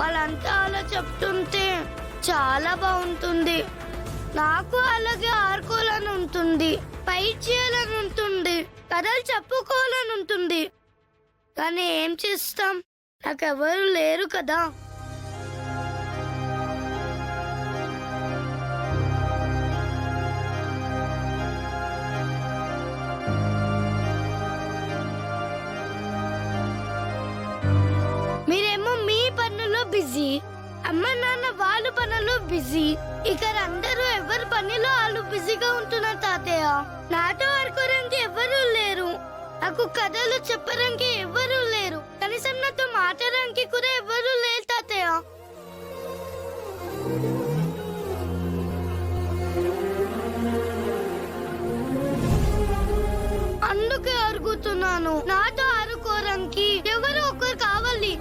వాళ్ళంతా అలా చెప్తుంటే చాలా బాగుంటుంది. నాకు అలాగే ఆడుకోవాలని ఉంటుంది, ఫైట్ చేయాలని ఉంటుంది, కథలు చెప్పుకోవాలని ఉంటుంది. కానీ ఏం చేస్తాం, నాకెవరు లేరు కదా. మీరేమో మీ పనుల్లో బిజీ, అమ్మ నాన్న వాళ్ళ పనుల్లో బిజీ. ఇక్కడ అందరూ ఎవరి పనిలో వాళ్ళు బిజీగా ఉంటున్నారు తాతయ్య. నాతో ఆడుకోవడానికి ఎవరూ లేరు, నాకు కథలు చెప్పడానికి ఎవరూ లేరు, కనీసం నాతో మాట్లాడడానికి కూడా ఎవరూ లేరు తాతయ్య. అందుకే అడుగుతున్నాను, నాతో ఆడుకోవడానికి ఎవరు ఒకరు కావాలి.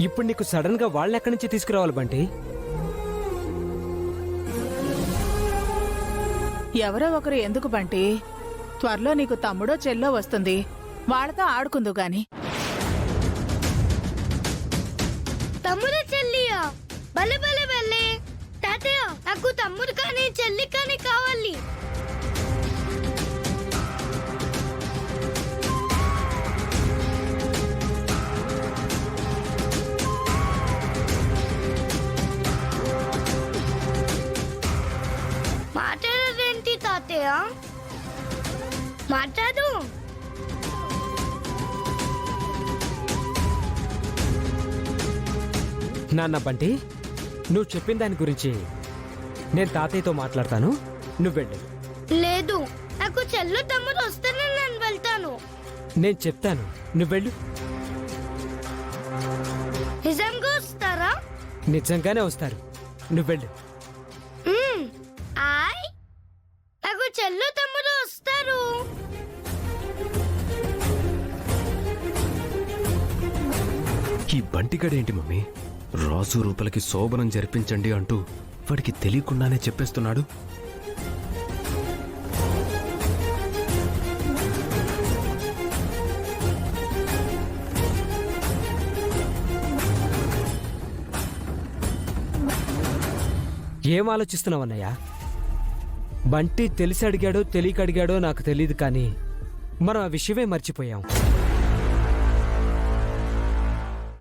ఇప్పుడు నీకు సడన్ గా వాళ్ళని ఎక్కడి నుంచి తీసుకురావాలి బంటి? ఎవరో ఒకరు ఎందుకు బంటి? త్వరలో నీకు తమ్ముడో చెల్లో వస్తుంది, వాళ్ళతో ఆడుకుందు గాని. తమ్ముడు చెల్లియా? భలే భలే భలే తాతయ్య, నాకు తమ్ముడు కానీ చెల్లి కానీ కావాలి. మాట్లాడేంటి తాతయ్య? మాట్లాడు. నాన్న బంటి, నువ్వు చెప్పిన దాని గురించి నేను తాతయ్యతో మాట్లాడతాను, నువ్వు వెళ్ళు. లేదు, నాకు చెల్లు తమ్ముడు వస్తేనే నేను వెళ్తాను. నేను చెప్తాను, నువ్వు వెళ్ళు. నిజంగా వస్తారా? నిజంగానే వస్తారు, నువ్వు వెళ్ళు. ఆయ్, నాకు చెల్లు తమ్ముడు వస్తారు. ఈ బంటిగడేంటి మమ్మీ, రాజు రూపలకి శోభనం జరిపించండి అంటూ వాడికి తెలియకుండానే చెప్పేస్తున్నాడు. ఏం ఆలోచిస్తున్నావన్నయ్యా? బంటి తెలిసి అడిగాడో తెలియక అడిగాడో నాకు తెలియదు, కానీ మనం ఆ విషయమే మర్చిపోయాం.